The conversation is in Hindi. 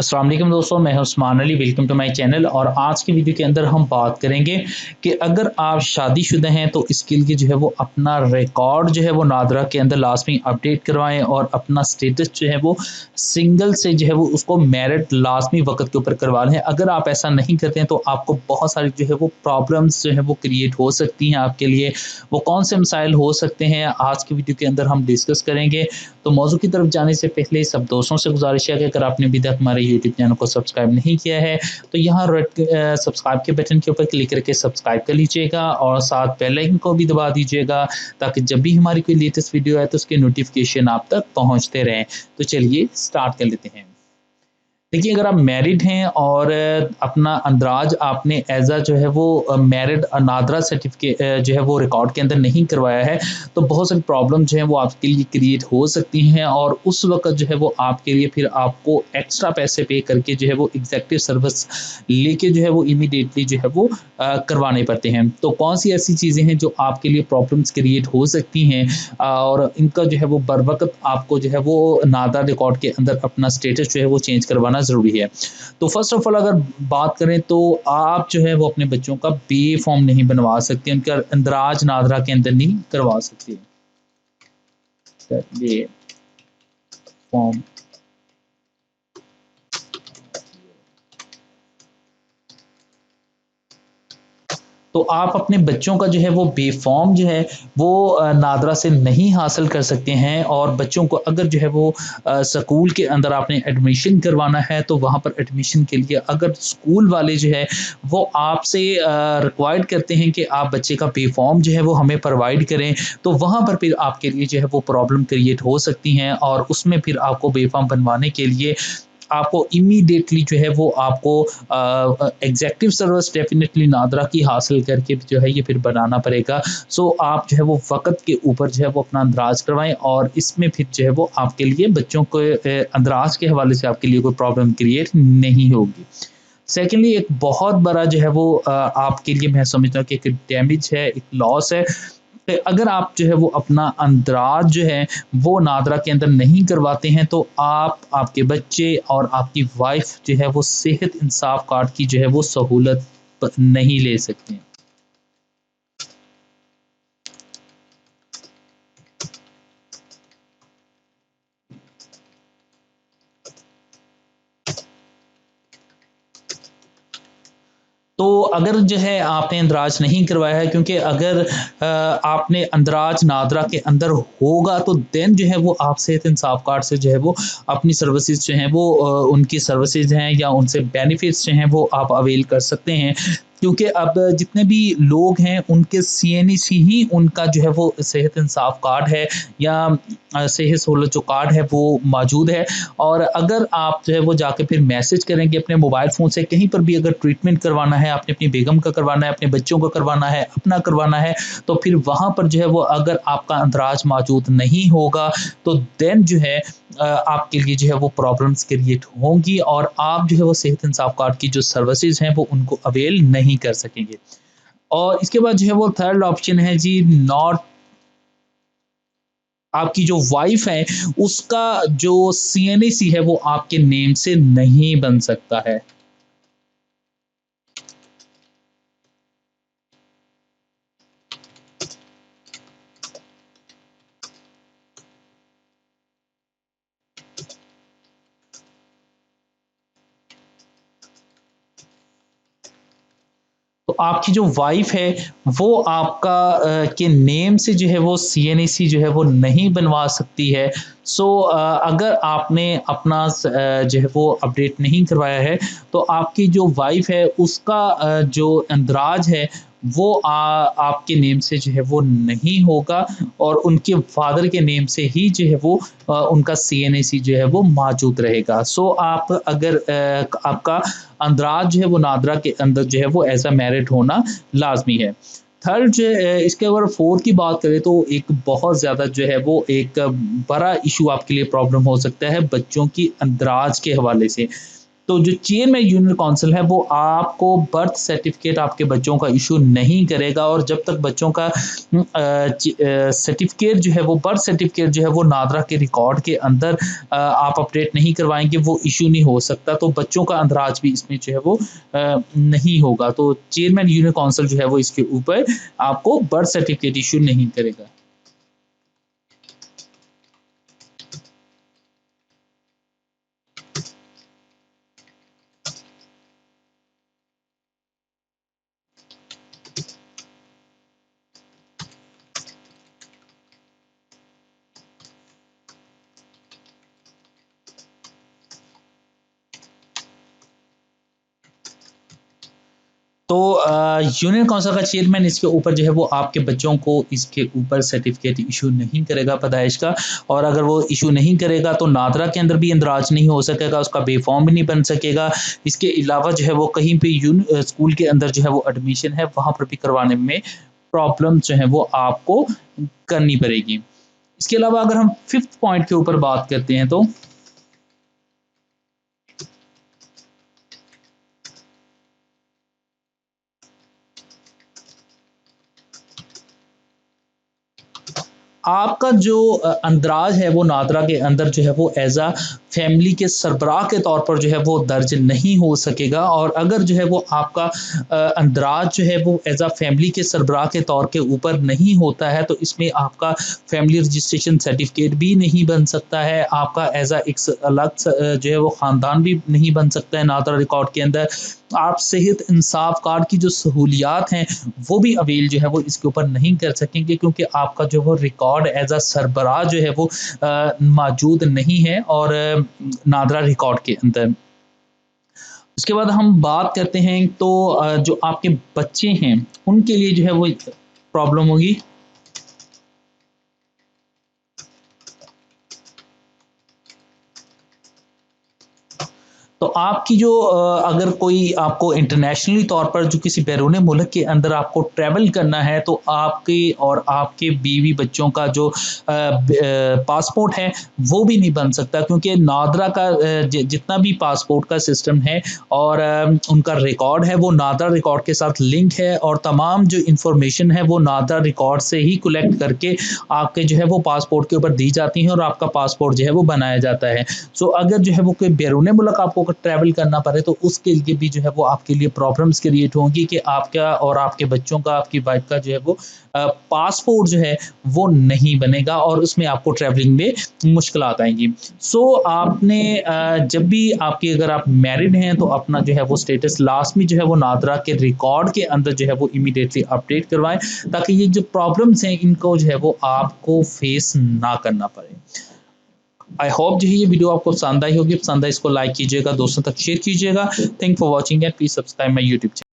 अस्सलाम वालेकुम दोस्तों, मैं हूं Usman Ali. Welcome to my channel. और आज की वीडियो के अंदर हम बात करेंगे कि अगर आप शादीशुदा हैं तो इसके लिए जो है वो अपना रिकॉर्ड जो है वो नादरा के अंदर लाजमी अपडेट करवाएं और अपना स्टेटस जो है वो सिंगल से जो है वो उसको मैरिड लाजमी वक्त के ऊपर करवा लें। अगर आप ऐसा नहीं करते हैं तो आपको बहुत सारी जो है वो प्रॉब्लम्स जो है वो क्रिएट हो सकती हैं आपके लिए। वो कौन से मसाइल हो सकते हैं आज की वीडियो के अंदर हम डिस्कस करेंगे। तो मौजू की तरफ जाने से पहले सब दोस्तों से गुजारिश है कि अगर आपने अभी तक हमारे यूट्यूब चैनल को सब्सक्राइब नहीं किया है तो यहाँ रेड सब्सक्राइब के बटन के ऊपर क्लिक करके सब्सक्राइब कर लीजिएगा और साथ बेल आइकन को भी दबा दीजिएगा ताकि जब भी हमारी कोई लेटेस्ट वीडियो आए तो उसके नोटिफिकेशन आप तक पहुँचते रहें। तो चलिए स्टार्ट कर लेते हैं। देखिए, अगर आप मैरिड हैं और अपना अंदराज आपने एज अ जो है वो मैरिड नादरा सर्टिफिकेट जो है वो रिकॉर्ड के अंदर नहीं करवाया है तो बहुत सारी प्रॉब्लम जो है वो आपके लिए क्रिएट हो सकती हैं और उस वक्त जो है वो आपके लिए फिर आपको एक्स्ट्रा पैसे पे करके जो है वो एग्जेक्टिव सर्विस लेके जो है वो इमीडिएटली जो है वो करवाने पड़ते हैं। तो कौन सी ऐसी चीज़ें हैं जो आपके लिए प्रॉब्लम्स क्रिएट हो सकती हैं और इनका जो है वो बर वक्त आपको जो है वो नादरा रिकॉर्ड के अंदर अपना स्टेटस जो है वो चेंज करवाना ज़रूरी है। तो फर्स्ट ऑफ ऑल अगर बात करें तो आप जो है वो अपने बच्चों का बे फॉर्म नहीं बनवा सकते, उनका अंदराज नादरा के अंदर नहीं करवा सकते। बे फॉर्म तो आप अपने बच्चों का जो है वो बेफ़ॉर्म जो है वो नादरा से नहीं हासिल कर सकते हैं। और बच्चों को अगर जो है वो स्कूल के अंदर आपने एडमिशन करवाना है तो वहाँ पर एडमिशन के लिए अगर स्कूल वाले जो है वो आपसे रिक्वायर्ड करते हैं कि आप बच्चे का बेफ़ॉर्म जो है वो हमें प्रोवाइड करें तो वहाँ पर फिर आपके लिए जो है वो प्रॉब्लम क्रिएट हो सकती हैं और उसमें फिर आपको बेफ़ॉर्म बनवाने के लिए आपको इमीडिएटली जो है वो आपको एग्जेक्टिव सर्विस डेफिनेटली नादरा की हासिल करके जो है ये फिर बनाना पड़ेगा। सो आप जो है वो वक्त के ऊपर जो है वो अपना अंदराज करवाएं और इसमें फिर जो है वो आपके लिए बच्चों को अंदराज के हवाले से आपके लिए कोई प्रॉब्लम क्रिएट नहीं होगी। सेकेंडली एक बहुत बड़ा जो है वो आपके लिए मैं समझता हूँ कि एक डैमेज है, एक लॉस है। अगर आप जो है वो अपना अंदराज जो है वो नादरा के अंदर नहीं करवाते हैं तो आप, आपके बच्चे और आपकी वाइफ जो है वो सेहत इंसाफ कार्ड की जो है वो सहूलत नहीं ले सकते हैं। तो अगर जो है आपने अंदराज नहीं करवाया है, क्योंकि अगर आपने अंदराज नादरा के अंदर होगा तो देन जो है वो आप सेहत इंसाफ कार्ड से जो है वो अपनी सर्विसेज जो हैं वो उनकी सर्विसेज हैं या उनसे बेनिफिट्स जो हैं वो आप अवेल कर सकते हैं। क्योंकि अब जितने भी लोग हैं उनके सीएनईसी ही उनका जो है वो सेहत इंसाफ कार्ड है या सेहत सहूलत जो कार्ड है वो मौजूद है। और अगर आप जो है वो जाके फिर मैसेज करेंगे अपने मोबाइल फ़ोन से, कहीं पर भी अगर ट्रीटमेंट करवाना है, आपने अपनी बेगम का करवाना है, अपने बच्चों का करवाना है, अपना करवाना है, तो फिर वहाँ पर जो है वो अगर आपका अंदराज मौजूद नहीं होगा तो देन जो है आपके लिए जो है वो प्रॉब्लम्स क्रिएट होंगी और आप जो है वो सेहत इंसाफ कार्ड की जो सर्विसेज हैं वो उनको अवेल नहीं कर सकेंगे। और इसके बाद जो है वो थर्ड ऑप्शन है जी, नॉट, आपकी जो वाइफ है उसका जो सीएनएसी है वो आपके नेम से नहीं बन सकता है। तो आपकी जो वाइफ है वो आपका के नेम से जो है वो सीएनएसी जो है वो नहीं बनवा सकती है। सो अगर आपने अपना जो है वो अपडेट नहीं करवाया है तो आपकी जो वाइफ है उसका जो अंदराज है वो आपके नेम से जो है वो नहीं होगा और उनके फादर के नेम से ही जो है वो उनका सीएनएसी जो है वो मौजूद रहेगा। सो आप अगर आपका अंदराज जो है वो नादरा के अंदर जो है वो एज अ मैरिड होना लाजमी है। थर्ड जो है इसके अगर फोर्थ की बात करें तो एक बहुत ज़्यादा जो है वो एक बड़ा इशू आपके लिए प्रॉब्लम हो सकता है बच्चों की अंदराज के हवाले से। तो जो चेयरमैन यूनियन काउंसिल है वो आपको बर्थ सर्टिफिकेट आपके बच्चों का इशू नहीं करेगा, और जब तक बच्चों का सर्टिफिकेट जो है वो बर्थ सर्टिफिकेट जो है वो नादरा के रिकॉर्ड के अंदर आप अपडेट नहीं करवाएंगे वो इशू नहीं हो सकता। तो बच्चों का अंदराज भी इसमें जो है वो नहीं होगा। तो चेयरमैन यूनियन काउंसिल जो है वो इसके ऊपर आपको बर्थ सर्टिफिकेट इशू नहीं करेगा। तो यूनियन काउंसिल का चेयरमैन इसके ऊपर जो है वो आपके बच्चों को इसके ऊपर सर्टिफिकेट इशू नहीं करेगा पैदाइश का, और अगर वो इशू नहीं करेगा तो नादरा के अंदर भी इंदराज नहीं हो सकेगा, उसका बेफॉर्म भी नहीं बन सकेगा। इसके अलावा जो है वो कहीं पे स्कूल के अंदर जो है वो एडमिशन है वहाँ पर भी करवाने में प्रॉब्लम जो है वो आपको करनी पड़ेगी। इसके अलावा अगर हम 5th पॉइंट के ऊपर बात करते हैं तो आपका जो अंदराज है वो नादरा के अंदर जो है वो एज अ फैमिली के सरबराह के तौर पर जो है वो दर्ज नहीं हो सकेगा, और अगर जो है वो आपका अंदराज जो है वो एज अ फैमिली के सरबराह के तौर के ऊपर नहीं होता है तो इसमें आपका फैमिली रजिस्ट्रेशन सर्टिफिकेट भी नहीं बन सकता है, आपका एज अ एक अलग जो है वो ख़ानदान भी नहीं बन सकता है नादरा रिकॉर्ड के अंदर। आप सेहत इंसाफ कार्ड की जो सहूलियात हैं वो भी अवेल जो है वो इसके ऊपर नहीं कर सकेंगे, क्योंकि आपका जो वो रिकॉर्ड एज अ सरबराह जो है वो मौजूद नहीं है और नादरा रिकॉर्ड के अंदर। उसके बाद हम बात करते हैं तो जो आपके बच्चे हैं उनके लिए जो है वो प्रॉब्लम होगी। तो आपकी जो अगर कोई आपको इंटरनेशनली तौर पर जो किसी बैरून मुल्क के अंदर आपको ट्रैवल करना है तो आपके और आपके बीवी बच्चों का जो पासपोर्ट है वो भी नहीं बन सकता, क्योंकि नादरा का जितना भी पासपोर्ट का सिस्टम है और उनका रिकॉर्ड है वो नादरा रिकॉर्ड के साथ लिंक है, और तमाम जो इंफॉर्मेशन है वो नादरा रिकॉर्ड से ही कलेक्ट करके आपके जो है वो पासपोर्ट के ऊपर दी जाती हैं और आपका पासपोर्ट जो है वो बनाया जाता है। सो अगर जो है वो कोई बैरून मुल्क आपको ट्रैवल करना पड़े तो उसके लिए भी जो है वो आपके लिए प्रॉब्लम्स क्रिएट होंगी कि आपका और आपके बच्चों का, आपकी वाइफ का जो है वो पासपोर्ट जो है वो नहीं बनेगा और उसमें आपको ट्रैवलिंग में मुश्किलात आएंगी। सो आपने जब भी आपकी अगर आप मैरिड हैं तो अपना जो है वो स्टेटस लास्ट में जो है वो नादरा के रिकॉर्ड के अंदर जो है वो इमीडिएटली अपडेट करवाएं, ताकि ये जो प्रॉब्लम्स हैं इनको जो है वो आपको फेस ना करना पड़े। आई होप जो है ये वीडियो आपको पसंद आई होगी। पसंद आई इसको लाइक कीजिएगा, दोस्तों तक शेयर कीजिएगा। Thank for watching and please subscribe my YouTube channel.